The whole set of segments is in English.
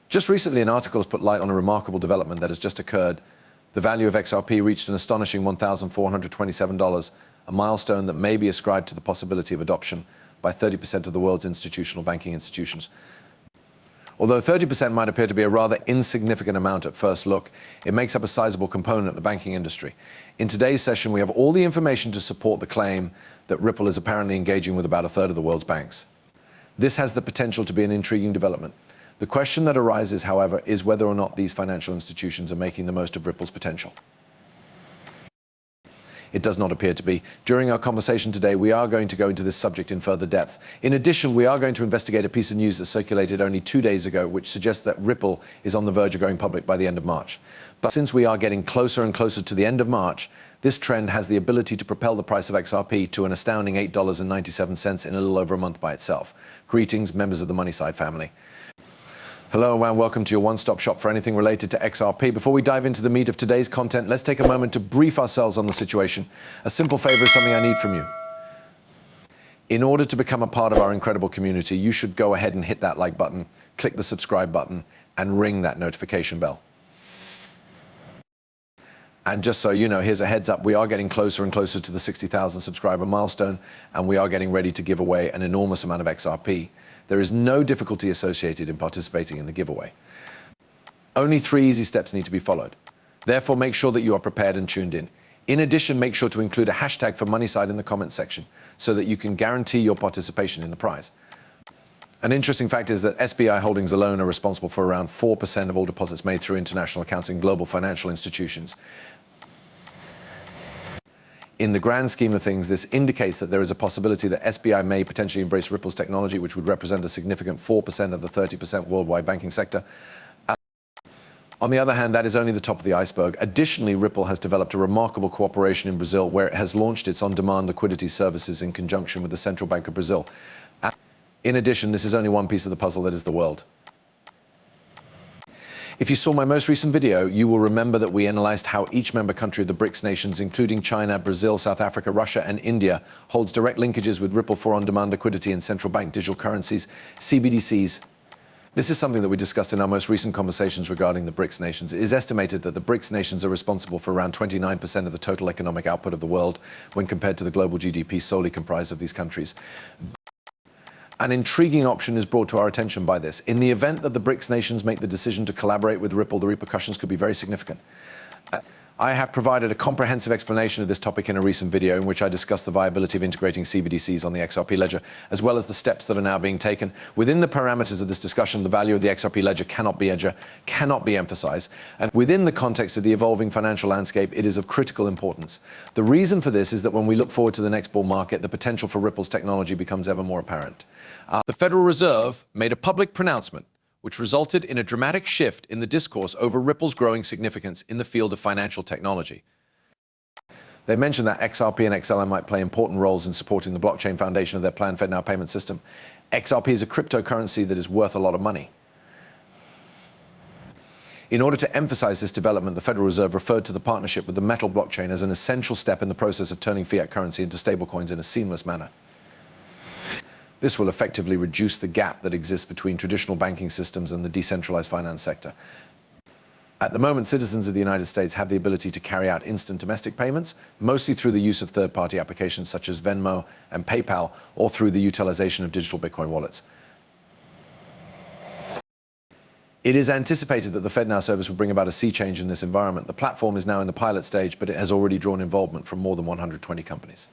Just recently, an article has put light on a remarkable development that has just occurred. The value of XRP reached an astonishing $1,427, a milestone that may be ascribed to the possibility of adoption by 30% of the world's institutional banking institutions. Although 30% might appear to be a rather insignificant amount at first look, it makes up a sizable component of the banking industry. In today's session, we have all the information to support the claim that Ripple is apparently engaging with about a third of the world's banks. This has the potential to be an intriguing development. The question that arises, however, is whether or not these financial institutions are making the most of Ripple's potential. It does not appear to be. During our conversation today, we are going to go into this subject in further depth. In addition, we are going to investigate a piece of news that circulated only 2 days ago, which suggests that Ripple is on the verge of going public by the end of March. But since we are getting closer and closer to the end of March, this trend has the ability to propel the price of XRP to an astounding $8.97 in a little over a month by itself. Greetings, members of the Money Side family. Hello and welcome to your one-stop shop for anything related to XRP. Before we dive into the meat of today's content, let's take a moment to brief ourselves on the situation. A simple favor is something I need from you. In order to become a part of our incredible community, you should go ahead and hit that like button, click the subscribe button, and ring that notification bell. And just so you know, here's a heads up, we are getting closer and closer to the 60,000 subscriber milestone, and we are getting ready to give away an enormous amount of XRP. There is no difficulty associated in participating in the giveaway. Only 3 easy steps need to be followed. Therefore, make sure that you are prepared and tuned in. In addition, make sure to include a hashtag for MoneySide in the comments section so that you can guarantee your participation in the prize. An interesting fact is that SBI holdings alone are responsible for around 4% of all deposits made through international accounts in global financial institutions. In the grand scheme of things, this indicates that there is a possibility that SBI may potentially embrace Ripple's technology, which would represent a significant 4% of the 30% worldwide banking sector. On the other hand, that is only the top of the iceberg. Additionally, Ripple has developed a remarkable cooperation in Brazil, where it has launched its on-demand liquidity services in conjunction with the Central Bank of Brazil. In addition, this is only one piece of the puzzle that is the world. If you saw my most recent video, you will remember that we analyzed how each member country of the BRICS nations, including China, Brazil, South Africa, Russia, and India, holds direct linkages with Ripple for on-demand liquidity and central bank digital currencies, CBDCs. This is something that we discussed in our most recent conversations regarding the BRICS nations. It is estimated that the BRICS nations are responsible for around 29% of the total economic output of the world when compared to the global GDP solely comprised of these countries. An intriguing option is brought to our attention by this. In the event that the BRICS nations make the decision to collaborate with Ripple, the repercussions could be very significant. I have provided a comprehensive explanation of this topic in a recent video in which I discussed the viability of integrating CBDCs on the XRP ledger, as well as the steps that are now being taken. Within the parameters of this discussion, the value of the XRP ledger cannot be emphasized. And within the context of the evolving financial landscape, it is of critical importance. The reason for this is that when we look forward to the next bull market, the potential for Ripple's technology becomes ever more apparent. The Federal Reserve made a public pronouncement which resulted in a dramatic shift in the discourse over Ripple's growing significance in the field of financial technology. They mentioned that XRP and XLM might play important roles in supporting the blockchain foundation of their planned FedNow payment system. XRP is a cryptocurrency that is worth a lot of money. In order to emphasize this development, the Federal Reserve referred to the partnership with the Metal blockchain as an essential step in the process of turning fiat currency into stablecoins in a seamless manner. This will effectively reduce the gap that exists between traditional banking systems and the decentralized finance sector. At the moment, citizens of the United States have the ability to carry out instant domestic payments, mostly through the use of third-party applications such as Venmo and PayPal, or through the utilization of digital Bitcoin wallets. It is anticipated that the FedNow service will bring about a sea change in this environment. The platform is now in the pilot stage, but it has already drawn involvement from more than 120 companies.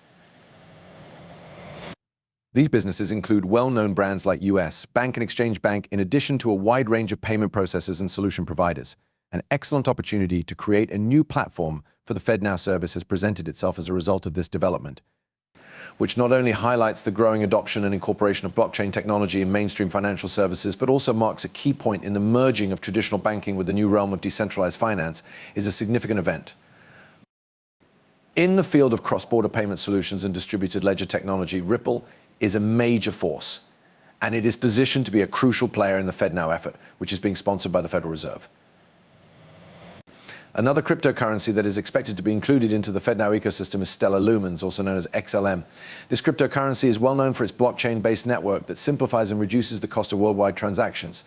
These businesses include well-known brands like US Bank and Exchange Bank, in addition to a wide range of payment processors and solution providers. An excellent opportunity to create a new platform for the FedNow service has presented itself as a result of this development, which not only highlights the growing adoption and incorporation of blockchain technology in mainstream financial services, but also marks a key point in the merging of traditional banking with the new realm of decentralized finance, is a significant event. In the field of cross-border payment solutions and distributed ledger technology, Ripple is a major force, and it is positioned to be a crucial player in the FedNow effort, which is being sponsored by the Federal Reserve. Another cryptocurrency that is expected to be included into the FedNow ecosystem is Stellar Lumens, also known as XLM. This cryptocurrency is well known for its blockchain-based network that simplifies and reduces the cost of worldwide transactions.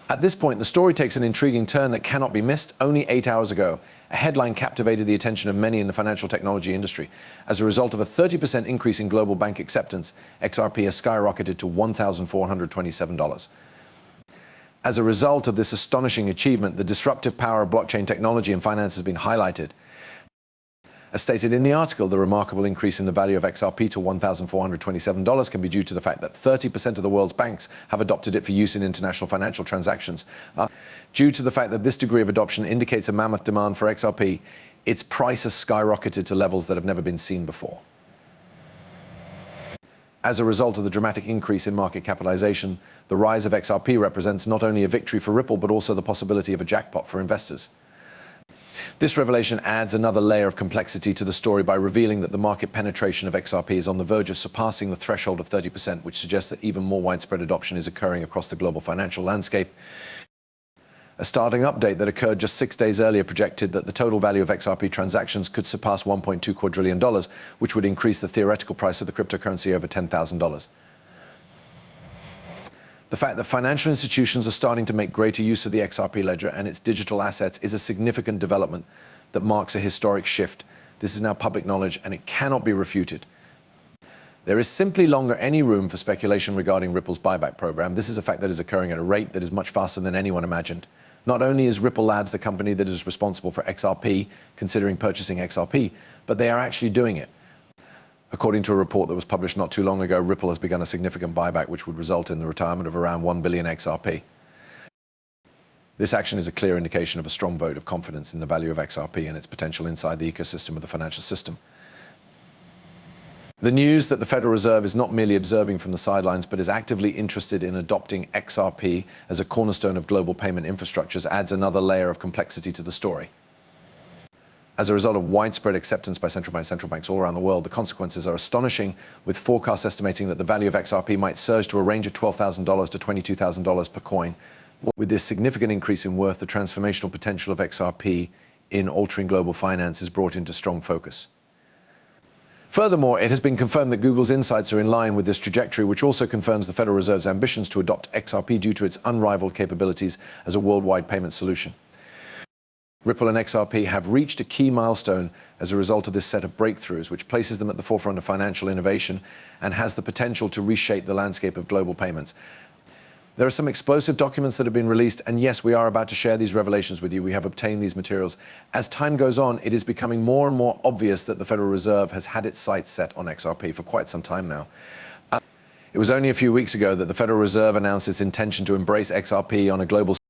At this point, the story takes an intriguing turn that cannot be missed. Only 8 hours ago, a headline captivated the attention of many in the financial technology industry. As a result of a 30% increase in global bank acceptance, XRP has skyrocketed to $1,427. As a result of this astonishing achievement, the disruptive power of blockchain technology in finance has been highlighted. As stated in the article, the remarkable increase in the value of XRP to $1,427 can be due to the fact that 30% of the world's banks have adopted it for use in international financial transactions. Due to the fact that this degree of adoption indicates a mammoth demand for XRP, its price has skyrocketed to levels that have never been seen before. As a result of the dramatic increase in market capitalization, the rise of XRP represents not only a victory for Ripple, but also the possibility of a jackpot for investors. This revelation adds another layer of complexity to the story by revealing that the market penetration of XRP is on the verge of surpassing the threshold of 30%, which suggests that even more widespread adoption is occurring across the global financial landscape. A starting update that occurred just 6 days earlier projected that the total value of XRP transactions could surpass $1.2 quadrillion, which would increase the theoretical price of the cryptocurrency over $10,000. The fact that financial institutions are starting to make greater use of the XRP ledger and its digital assets is a significant development that marks a historic shift. This is now public knowledge and it cannot be refuted. There is simply longer any room for speculation regarding Ripple's buyback program. This is a fact that is occurring at a rate that is much faster than anyone imagined. Not only is Ripple Labs the company that is responsible for XRP considering purchasing XRP, but they are actually doing it. According to a report that was published not too long ago, Ripple has begun a significant buyback which would result in the retirement of around 1 billion XRP. This action is a clear indication of a strong vote of confidence in the value of XRP and its potential inside the ecosystem of the financial system. The news that the Federal Reserve is not merely observing from the sidelines but is actively interested in adopting XRP as a cornerstone of global payment infrastructures adds another layer of complexity to the story. As a result of widespread acceptance by central banks all around the world, the consequences are astonishing, with forecasts estimating that the value of XRP might surge to a range of $12,000 to $22,000 per coin. With this significant increase in worth, the transformational potential of XRP in altering global finance is brought into strong focus. Furthermore, it has been confirmed that Google's insights are in line with this trajectory, which also confirms the Federal Reserve's ambitions to adopt XRP due to its unrivaled capabilities as a worldwide payment solution. Ripple and XRP have reached a key milestone as a result of this set of breakthroughs, which places them at the forefront of financial innovation and has the potential to reshape the landscape of global payments. There are some explosive documents that have been released, and yes, we are about to share these revelations with you. We have obtained these materials. As time goes on, it is becoming more and more obvious that the Federal Reserve has had its sights set on XRP for quite some time now. It was only a few weeks ago that the Federal Reserve announced its intention to embrace XRP on a global